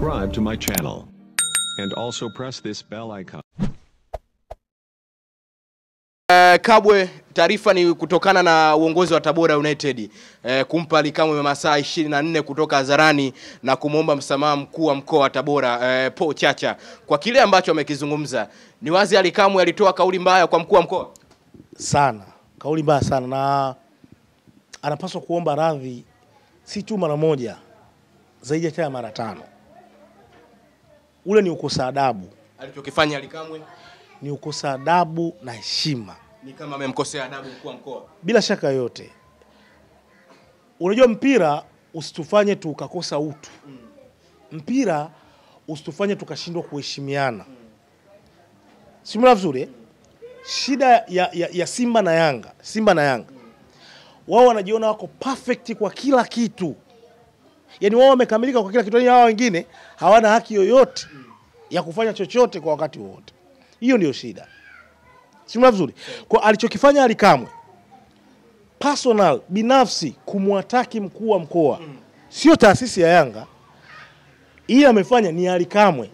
subscribe to my channel. And also press this bell icon. Kabwe, taarifa ni kutokana na uongozi wa Tabora United kumpa Ally Kamwe masaa 24 kutoka hadharani na kumuomba msamaha mkuu wa mkoa wa Tabora Paul Chacha kwa kile ambacho amekizungumza. Ni wazi Ally Kamwe alitoa kauli mbaya kwa mkuu wa mkoa sana, kauli mbaya sana, na anapaswa kuomba radhi si tu mara moja, zaidi ya mara 5. Ule ni ukosa adabu alichokifanya Ally Kamwe, ni ukosa adabu na heshima. Ni kama amemkosea adabu mkuu wa mkoa. Bila shaka yote. Unajua mpira usitufanye tukakosa utu. Mpira usitufanye tukashindwa kuheshimiana. Simula vizuri. Shida ya Simba na Yanga, wao wanajiona wako perfect kwa kila kitu. Yaani wao wamekamilika kwa kila kitu, yaani hao wengine hawana haki yoyote ya kufanya chochote kwa wakati wote. Hiyo ndio shida. Simula vizuri. Kwa alichokifanya Ally Kamwe, personal, binafsi, kumwataki mkuu wa mkoa, sio taasisi ya Yanga. Hii amefanya ni Ally Kamwe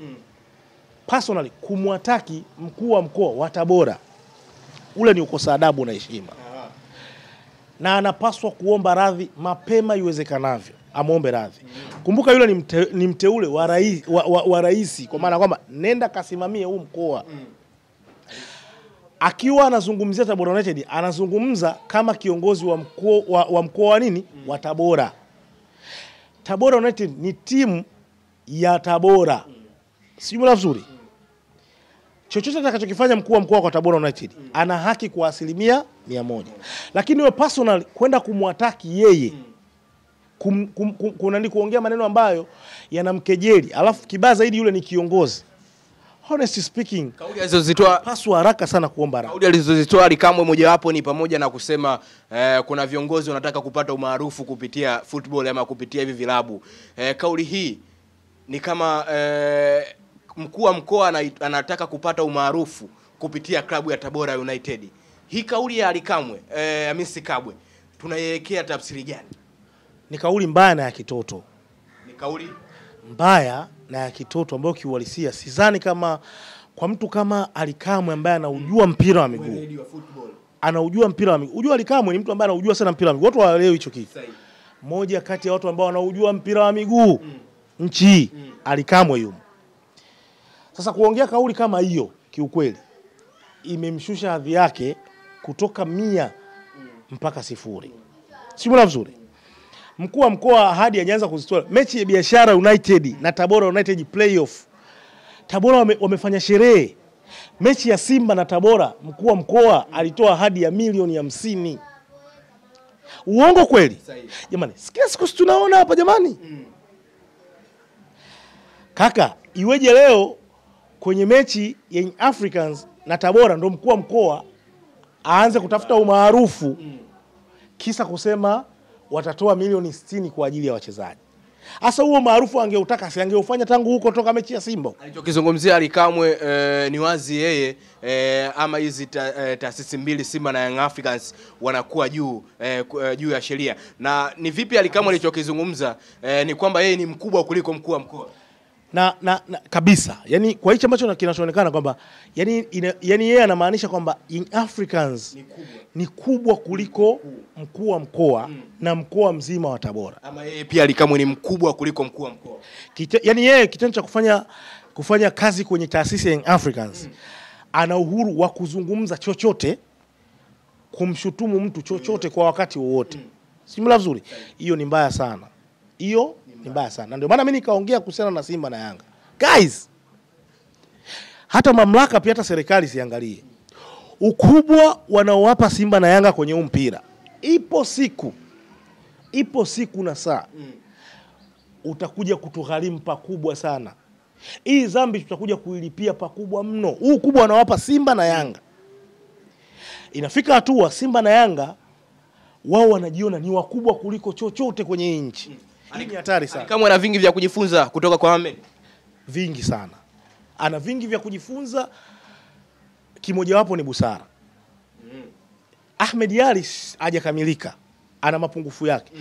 personally kumwataki mkuu wa mkoa wa Tabora. Ule ni ukosa adabu na heshima. Na anapaswa kuomba radhi mapema iwezekanavyo. Amuombe radhi. Kumbuka yule ni mteule wa rais, kwa maana kwamba nenda kasimamie huu mkoa. Akiwa anazungumzia Tabora United, anazungumza kama kiongozi wa mkoa wa nini? Wa Tabora. Tabora United ni timu ya Tabora. Simula vizuri. Chochote atakachokifanya mkuu wa mkoa kwa Tabora United, ana haki kwa 100%. Lakini wewe personal kwenda kumwataki yeye, kuongea maneno ambayo yanamkejeli, alafu kibaya zaidi yule ni kiongozi. Honestly speaking, kauli alizozitoa paswa haraka sana kuomba radhi. Kauli alizozitoa Ally Kamwe mojawapo ni pamoja na kusema kuna viongozi wanataka kupata umaarufu kupitia football ama kupitia hivi vilabu. Kauli hii ni kama mkuu wa mkoa anataka kupata umaarufu kupitia klabu ya Tabora United. Hii kauli ya Ally Kamwe, Hamisi Kabwe, tunaiwekea tafsiri gani? Ni kauli mbaya na ya kitoto. Ni kauli mbaya na ya kitoto ambayo kiuhalisia sidhani kama kwa mtu kama Ally Kamwe ambaye anaujua mpira wa miguu. Anaujua mpira wa miguu. Unajua Ally Kamwe ni mtu ambaye anaujua sana mpira wa miguu. Watu hawaelewi hicho kitu. Moja kati ya watu ambao wanaujua mpira wa miguu nchi hii, Ally Kamwe yumo. Sasa kuongea kauli kama hiyo kiukweli imemshusha hadhi yake kutoka 100 mpaka 0. Simula vizuri. Mkuu wa mkoa hadi anaanza kuzitoa mechi ya Biashara United na Tabora United playoff. Tabora wamefanya sherehe. Mechi ya Simba na Tabora, mkuu wa mkoa alitoa hadi ya milioni 50. Uongo kweli? Jamani, sikia siku tunaona hapa jamani. Kaka, iweje leo kwenye mechi ya Africans na Tabora ndo mkuu wa mkoa aanze kutafuta umaarufu kisa kusema watatoa milioni 60 kwa ajili ya wachezaji. Asa huo maarufu angeutaka, si angeufanya tangu huko toka mechi ya Simba. Alichokizungumzia Ally Kamwe ni wazi yeye ama hizi taasisi mbili Simba na Young Africans wanakuwa juu ya sheria. Na ni vipi Ally Kamwe alichokizungumza ni kwamba yeye ni mkubwa kuliko mkuu wa mkoa. Na kabisa. Yaani kwa hicho ambacho kinachoonekana kwamba yani yeye anamaanisha kwamba Young Africans ni kubwa kuliko mkuu wa mkoa na mkoa mzima wa Tabora. Ama yeye pia Ally Kamwe ni mkubwa kuliko mkuu wa mkoa. Yaani yeye kitendo cha kufanya kazi kwenye taasisi ya Young Africans, ana uhuru wa kuzungumza chochote, kumshutumu mtu chochote kwa wakati wowote. Simula vizuri. Hiyo ni mbaya sana. Hiyo ni mbaya sana. Ndio maana mimi nikaongea kuhusiana na Simba na Yanga. Guys, hata mamlaka pia hata serikali siangalie ukubwa wanaowapa Simba na Yanga kwenye mpira. Ipo siku na saa utakuja kutugharimu pakubwa sana. Hii dhambi tutakuja kuilipia pakubwa mno. Huu kubwa wanawapa Simba na Yanga. Inafika hatua Simba na Yanga wao wanajiona ni wakubwa kuliko chochote kwenye nchi. Hii ni hatari sana. Ally Kamwe ana vingi vya kujifunza kutoka kwa Ahmed. Vingi sana. Ana vingi vya kujifunza, kimoja wapo ni busara. Ahmed Ally hajakamilika. Ana mapungufu yake.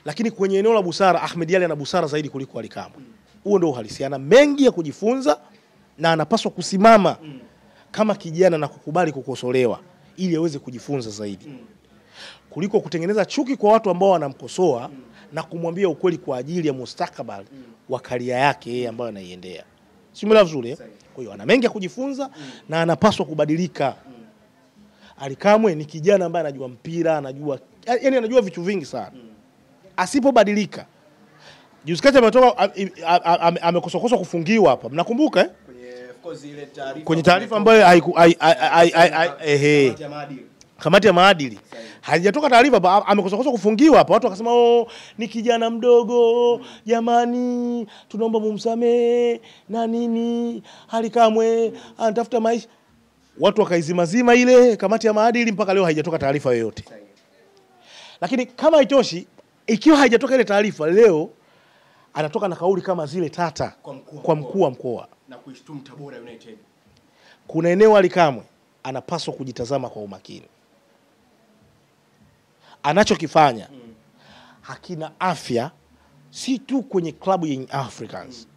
Lakini kwenye eneo la busara Ahmed Ally ana busara zaidi kuliko Ally Kamwe. Huo ndio uhalisia. Ana mengi ya kujifunza na anapaswa kusimama kama kijana na kukubali kukosolewa ili aweze kujifunza zaidi. Kuliko kutengeneza chuki kwa watu ambao wanamkosoa na kumwambia ukweli kwa ajili ya mustakabali wa karia yake yeye ambayo anaiendea. Simuelewa vizuri. Kwa hiyo ana mengi ya kujifunza na anapaswa kubadilika. Ally Kamwe ni kijana ambaye anajua mpira, anajua vitu vingi sana. Asipobadilika. Juzi kati ametoka amekosokoswa kufungiwa hapa. Mnakumbuka kwenye taarifa ambayo kamati ya maadili haijatoka taarifa, amekosokoswa kufungiwa hapa. Watu wakasema ni kijana mdogo, jamani tunaomba mumsamee na nini, Ally Kamwe anatafuta maisha. Watu wakaizimazima ile kamati ya maadili, mpaka leo haijatoka taarifa yoyote. Lakini kama haitoshi, ikiwa haijatoka ile taarifa, leo anatoka na kauli kama zile tata kwa mkuu wa mkoa na kuishtumu Tabora United. Kuna eneo Ally Kamwe anapaswa kujitazama kwa umakini. Anachokifanya hakina afya, si tu kwenye klabu ya Young Africans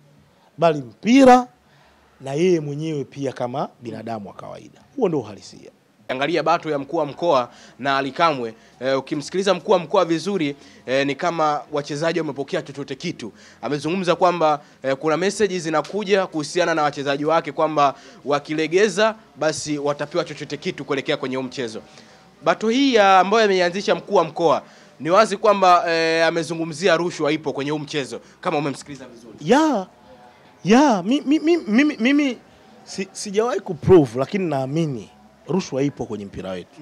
bali mpira na yeye mwenyewe pia kama binadamu wa kawaida. Huo ndio uhalisia. Angalia bato ya mkuu wa mkoa na Ally Kamwe. Ukimsikiliza mkuu wa mkoa vizuri, ni kama wachezaji wamepokea chochote kitu. Amezungumza kwamba kuna message zinakuja kuhusiana na wachezaji wake kwamba wakilegeza basi watapewa chochote kitu kuelekea kwenye mchezo. Bato hii ambayo ameianzisha mkuu wa mkoa, ni wazi kwamba amezungumzia rushwa ipo kwenye mchezo kama umemsikiliza vizuri. Mimi sijawahi kuprove, lakini naamini rushwa ipo kwenye mpira wetu.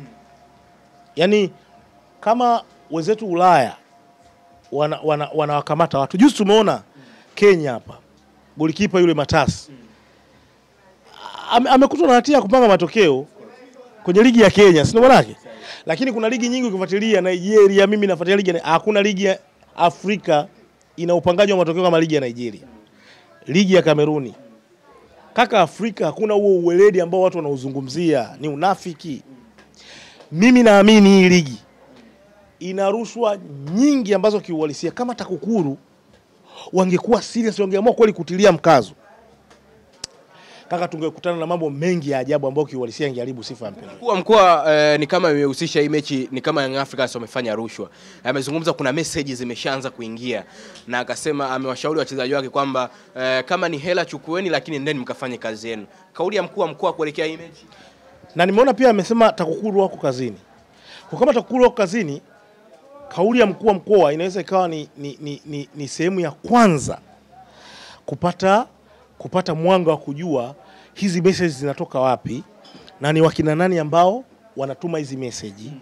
Yaani kama wenzetu Ulaya wanawakamata watu. Juzi tumeona Kenya hapa, golikipa yule Matasi amekutwa na hatia kupanga matokeo kwenye ligi ya Kenya, si ndio manake? Lakini kuna ligi nyingi ukifuatilia, Nigeria, mimi nafuatilia ligi, hakuna ligi ya Afrika ina upangaji wa matokeo kama ligi ya Nigeria. Ligi ya Kameruni. Kaka, Afrika hakuna huo uweledi ambao watu wanauzungumzia, ni unafiki. Mimi naamini hii ligi ina rushwa nyingi ambazo kiuhalisia kama TAKUKURU wangekuwa serious, wangeamua kweli kutilia mkazo, kaka, tungekutana na mambo mengi ya ajabu ambayo kiuhalisia ingeharibu sifa ya mpira. Mkuu wa mkoa ni kama imehusisha hii mechi, ni kama Young Africans wamefanya rushwa. Amezungumza kuna messages zimeshaanza kuingia, na akasema amewashauri wachezaji wake kwamba kama ni hela chukueni, lakini ndeni mkafanye kazi yenu. Kauli ya mkuu wa mkoa kuelekea hii mechi. Na nimeona pia amesema TAKUKURU wako kazini. Kwa kama TAKUKURU wako kazini, kauli ya mkuu wa mkoa inaweza ikawa ni sehemu ya kwanza kupata mwanga wa kujua hizi messages zinatoka wapi na ni wakina nani ambao wanatuma hizi message.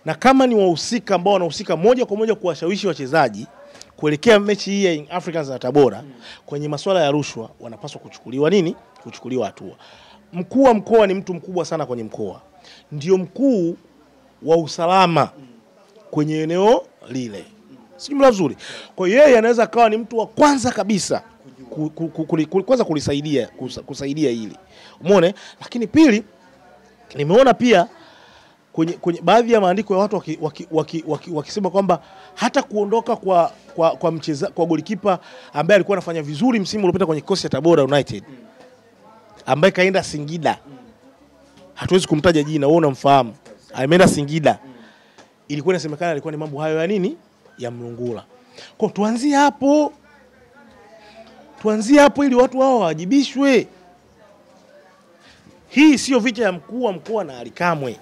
Na kama ni wahusika ambao wanahusika moja kwa moja kuwashawishi wachezaji kuelekea mechi hii ya Young Africans na Tabora kwenye masuala ya rushwa, wanapaswa kuchukuliwa hatua. Mkuu wa mkoa ni mtu mkubwa sana kwenye mkoa. Ndio mkuu wa usalama kwenye eneo lile. Sijui mla vizuri. Kwa hiyo yeye anaweza kawa ni mtu wa kwanza kabisa kwanza kusaidia hili. Umeona? Lakini pili, nimeona pia kwenye baadhi ya maandiko ya watu wakisema kwamba hata kuondoka kwa golikipa ambaye alikuwa anafanya vizuri msimu uliopita kwenye kikosi cha Tabora United, ambaye kaenda Singida, hatuwezi kumtaja jina, wewe unamfahamu, ameenda Singida, ilikuwa inasemekana alikuwa ni mambo hayo ya nini, ya mlungula. Kwa tuanzie hapo ili watu hao wawajibishwe. Hii sio vita ya mkuu wa mkoa na Ally Kamwe.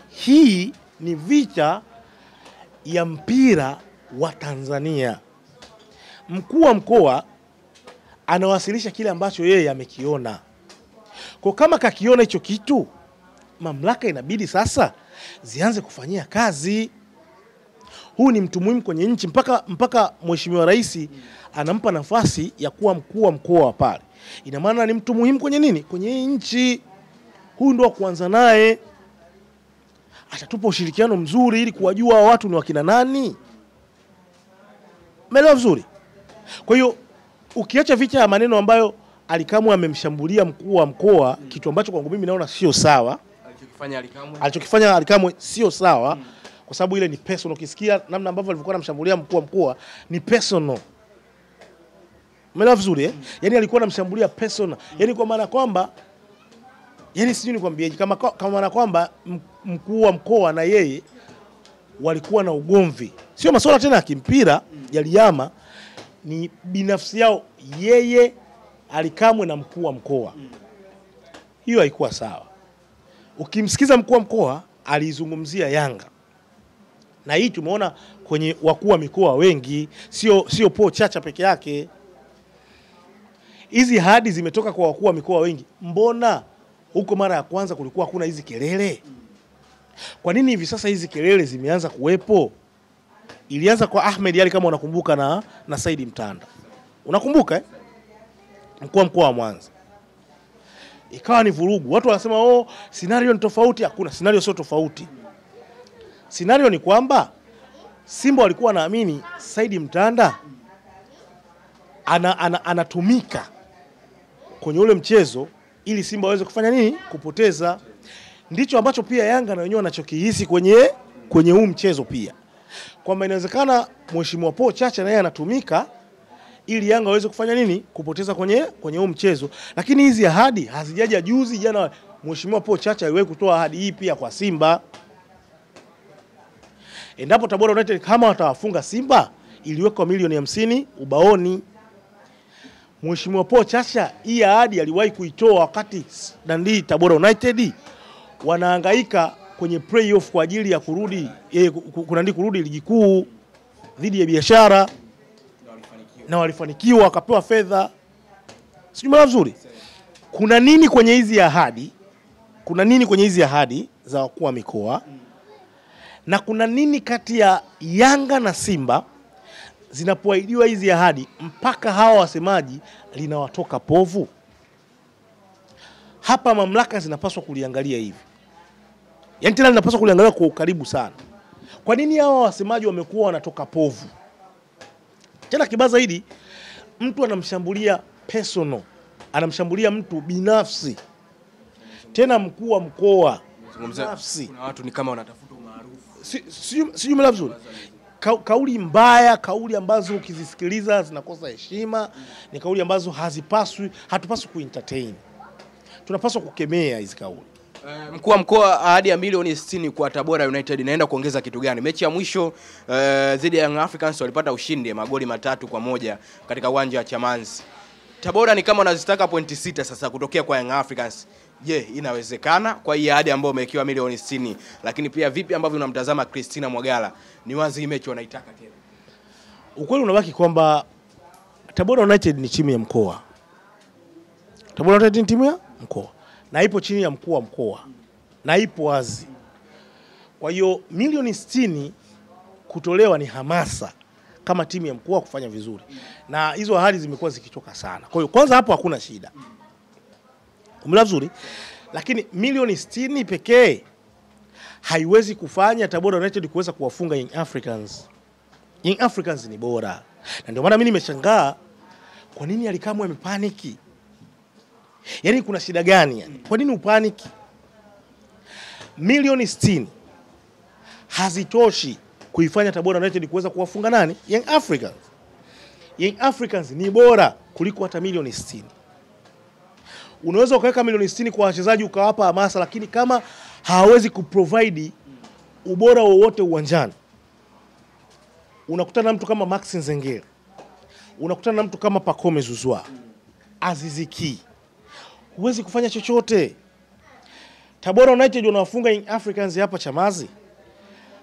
Hii ni vita ya mpira wa Tanzania. Mkuu wa mkoa anawasilisha kile ambacho yeye amekiona. Kwa kama kakiona hicho kitu, mamlaka inabidi sasa zianze kufanyia kazi. Huu ni mtu muhimu kwenye nchi, mpaka Mheshimiwa Rais anampa nafasi ya kuwa mkuu wa mkoa pale. Ina maana ni mtu muhimu kwenye nini? Kwenye nchi. Huu ndio kuanza naye. Atatupa ushirikiano mzuri ili kuwajua watu ni wakina nani. Umeelewa vizuri? Kwa hiyo ukiacha vita ya maneno ambayo Ally Kamwe amemshambulia mkuu wa mkoa, kitu ambacho kwangu mimi naona sio sawa. Alichokifanya Ally Kamwe sio sawa. Kwa sababu ile ni personal. Ukisikia namna ambavyo alivyokuwa anamshambulia mkuu wa mkoa ni personal. Umeelewa vizuri eh? Yani alikuwa anamshambulia persona. Yani kwa maana kwamba yani sijui nikwambie kama maana kwamba mkuu wa mkoa na yeye walikuwa na ugomvi. Sio masuala tena ya kimpira yaliyama, ni binafsi yao, yeye Alikamwe na mkuu wa mkoa. Hiyo haikuwa sawa. Ukimsikiza mkuu wa mkoa alizungumzia Yanga. Na hii tumeona kwenye wakuu wa mikoa wengi, sio Paul Chacha peke yake. Hizi ahadi zimetoka kwa wakuu wa mikoa wengi. Mbona huko mara ya kwanza kulikuwa hakuna hizi kelele? Kwa nini hivi sasa hizi kelele zimeanza kuwepo? Ilianza kwa Ahmed Ally kama unakumbuka na Saidi Mtanda. Unakumbuka eh? Mkuu wa mkoa wa Mwanza. Ikawa ni vurugu. Watu wanasema scenario ni tofauti. Hakuna scenario, sio tofauti. Scenario ni kwamba Simba walikuwa wanaamini Saidi Mtanda anatumika kwenye ule mchezo ili Simba waweze kufanya nini? Kupoteza. Ndicho ambacho pia Yanga na wenyewe wanachokihisi kwenye huu mchezo pia. Kwamba inawezekana Mheshimiwa Paul Chacha naye anatumika ili Yanga waweze kufanya nini? Kupoteza kwenye huu mchezo. Lakini hizi ahadi hazijaja juzi. Jana Mheshimiwa Paul Chacha aliwahi kutoa ahadi hii pia kwa Simba. Endapo Tabora United kama watawafunga Simba, iliwekwa milioni 50 ubaoni. Mheshimiwa Paul Chacha hii ahadi aliwahi kuitoa wakati Tabora United wanahangaika kwenye playoff kwa ajili ya kurudi ligi kuu dhidi ya Biashara, na walifanikiwa wakapewa fedha. Sijui mara vizuri. Kuna nini kwenye hizi ahadi? Kuna nini kwenye hizi ahadi za wakuu wa mikoa? Na kuna nini kati ya Yanga na Simba zinapoahidiwa hizi ahadi mpaka hawa wasemaji linawatoka povu? Hapa mamlaka zinapaswa kuliangalia hivi. Yaani tena linapaswa kuliangalia kwa ukaribu sana. Kwa nini hawa wasemaji wamekuwa wanatoka povu? Tena kibaya zaidi, mtu anamshambulia personal, anamshambulia mtu binafsi. Tena mkuu wa mkoa binafsi. Kuna watu ni kama wanatafuta umaarufu. Sijui mla vizuri. Kauli mbaya, kauli ambazo ukizisikiliza zinakosa heshima, ni kauli ambazo hatupaswi kuentertain. Tunapaswa kukemea hizi kauli. Mkuu wa mkoa, ahadi ya milioni 60 kwa Tabora United inaenda kuongeza kitu gani? Mechi ya mwisho dhidi ya Young Africans walipata ushindi magoli 3-1 katika uwanja wa Chamazi. Tabora ni kama wanazitaka pointi 6 sasa kutokea kwa Young Africans. Je, inawezekana kwa hii ahadi ambayo umekiwa milioni 60? Lakini pia vipi ambavyo unamtazama Christina Mwagala? Ni wazi hii mechi wanaitaka tena. Ukweli unabaki kwamba Tabora United ni timu ya mkoa. Tabora United ni timu ya mkoa. Na ipo chini ya mkuu wa mkoa. Na ipo wazi. Kwa hiyo milioni 60 kutolewa ni hamasa kama timu ya mkoa kufanya vizuri. Na hizo ahadi zimekuwa zikitoka sana. Kwa hiyo kwanza hapo hakuna shida. Umeelewa vizuri? Lakini milioni 60 pekee haiwezi kufanya Tabora United kuweza kuwafunga Young Africans. Young Africans ni bora. Na ndio maana mimi nimeshangaa kwa nini Alikamwe amepaniki. Yaani kuna shida gani yani? Kwa nini upaniki? Milioni 60 hazitoshi kuifanya Tabora United kuweza kuwafunga nani? Young Africans. Young Africans ni bora kuliko hata milioni 60. Unaweza ukaweka milioni 60 kwa wachezaji ukawapa hamasa, lakini kama hawawezi kuprovide ubora wowote uwanjani, unakutana na mtu kama Max Nzengeli, unakutana na mtu kama Pacome Zouzoua, Aziz Ki, huwezi kufanya chochote. Tabora United wanawafunga Young Africans hapa Chamazi,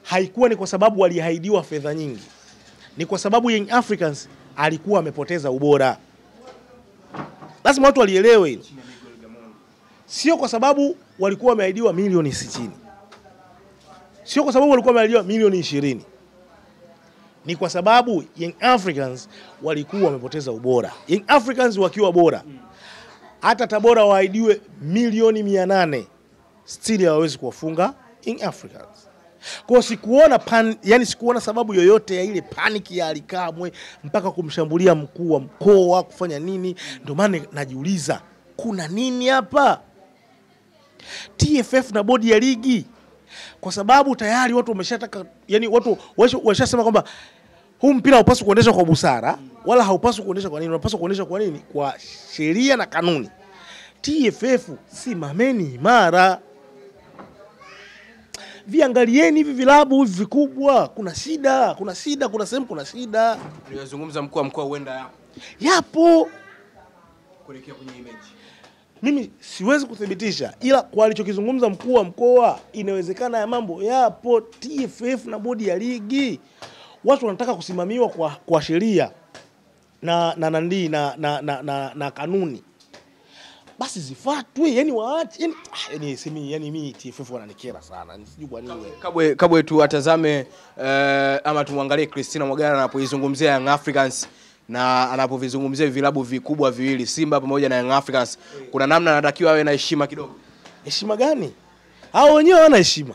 haikuwa ni kwa sababu waliahidiwa fedha nyingi, ni kwa sababu Young Africans alikuwa amepoteza ubora. Lazima watu walielewe hilo. Sio kwa sababu walikuwa wameahidiwa milioni 60. Sio kwa sababu walikuwa wameahidiwa milioni 20. Ni kwa sababu Young Africans walikuwa wamepoteza ubora. Young Africans wakiwa bora, hata Tabora waahidiwe milioni 800, still hawawezi kuwafunga Young Africans. Kwa sikuona sababu yoyote ya ile panic ya Alikamwe mpaka kumshambulia mkuu wa mkoa kufanya nini. Ndio maana najiuliza kuna nini hapa? TFF na bodi ya ligi, kwa sababu tayari watu wameshataka, yani watu washasema kwamba huu mpira haupaswi kuendeshwa kwa busara, wala haupaswi kuonesha kwa nini. Unapaswa kuonesha kwa nini? Kwa sheria na kanuni. TFF simameni imara. Viangalieni hivi vilabu hivi vikubwa, kuna shida, kuna sehemu kuna shida. Tulizungumza mkuu wa mkoa huenda yapo kuelekea kwenye image. Mimi siwezi kuthibitisha, ila kwa alichokizungumza mkuu wa mkoa inawezekana ya mambo yapo. TFF na bodi ya ligi watu wanataka kusimamiwa kwa sheria na kanuni, basi zifuatwe, yani waache, yani mimi TFF wananikera sana, sijui kwa nini. Kabwe tu atazame ama tumwangalie Christina Mwagala anapoizungumzia Young Africans na anapovizungumzia vilabu vikubwa viwili Simba pamoja na Young Africans, kuna namna anatakiwa awe na heshima kidogo. Heshima gani? Hao wenyewe hawana heshima.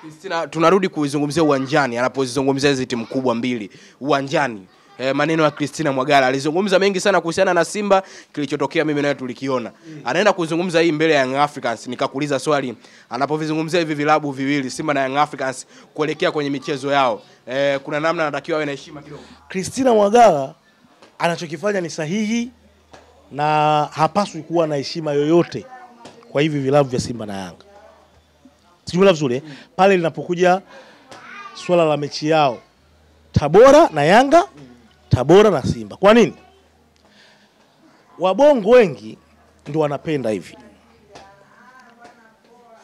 Christina, tunarudi kuizungumzia uwanjani, anapozizungumzia hizo timu kubwa mbili uwanjani. Maneno ya Christina Mwagala, alizungumza mengi sana kuhusiana na Simba, kilichotokea mimi naye tulikiona. Anaenda kuzungumza hii mbele ya Young Africans, nikakuuliza swali, anapovizungumzia hivi vilabu viwili Simba na Young Africans kuelekea kwenye michezo yao, kuna namna anatakiwa awe na heshima kidogo. Christina Mwagala anachokifanya ni sahihi na hapaswi kuwa na heshima yoyote kwa hivi vilabu vya Simba na Yanga. Sijumla vizuri, pale linapokuja swala la mechi yao Tabora na Yanga, Tabora na Simba. Kwa nini? Wabongo wengi ndio wanapenda hivi.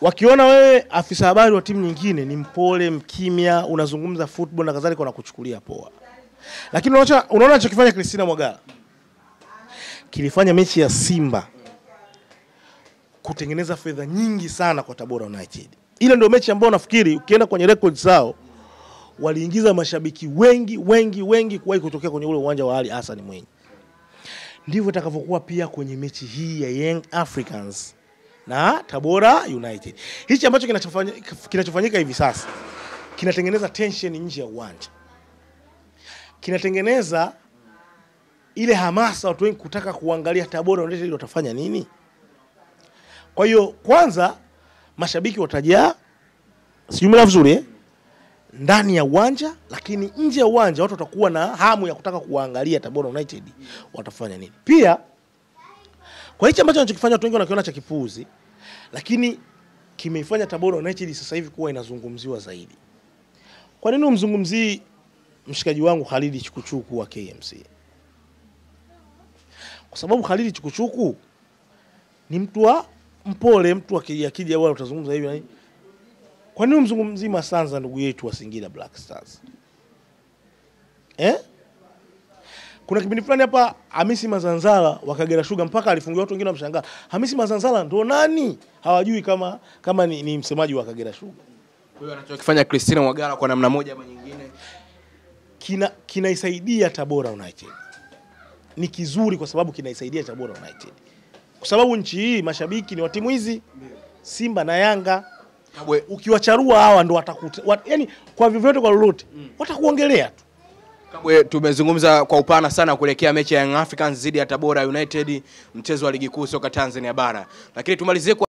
Wakiona wewe afisa habari wa timu nyingine ni mpole, mkimya, unazungumza football na kadhalika, wanakuchukulia poa. Lakini unaona anachokifanya Christina Mwagala, kilifanya mechi ya Simba kutengeneza fedha nyingi sana kwa Tabora United. Ile ndio mechi ambayo nafikiri ukienda kwenye records zao waliingiza mashabiki wengi kuwahi kutokea kwenye ule uwanja wa Ali Hassan Mwinyi. Ndivyo itakavyokuwa pia kwenye mechi hii ya Young Africans na Tabora United. Hichi ambacho kinachofanyika hivi sasa kinatengeneza tension nje ya uwanja. Kinatengeneza ile hamasa watu wengi kutaka kuangalia Tabora United watafanya nini. Kwa hiyo kwanza mashabiki watajaa, sijumla vizuri ndani ya uwanja, lakini nje ya uwanja watu watakuwa na hamu ya kutaka kuangalia Tabora United watafanya nini. Pia kwa hicho ambacho anachokifanya watu wengi wanakiona cha kipuuzi, lakini kimeifanya Tabora United sasa hivi kuwa inazungumziwa zaidi. Kwa nini umzungumzii mshikaji wangu Khalid Chukuchuku wa KMC? Kwa sababu Khalid Chukuchuku ni mtu wa mpole, mtu akija wao utazungumza hivi. Kwa nini umzungumzii Masanza ndugu yetu wa Singida Black Stars? Kuna kipindi fulani hapa Hamisi Mazanzala wa Kagera Sugar mpaka alifungiwa, watu wengine wamshangaa. Hamisi Mazanzala ndo nani? Hawajui kama ni msemaji wa Kagera Sugar. Kwa hiyo anachokifanya Christina Mwagala kwa namna moja ama nyingine kinaisaidia Tabora United. Ni kizuri kwa sababu kinaisaidia Tabora United. Kwa sababu nchi hii mashabiki ni wa timu hizi Simba na Yanga. Ukiwacharua hawa ndo yani kwa vyovyote kwa lolote watakuongelea tu. Kabwe, tumezungumza kwa upana sana kuelekea mechi ya Young Africans dhidi ya Tabora United, mchezo wa ligi kuu soka Tanzania bara. Lakini tumalizie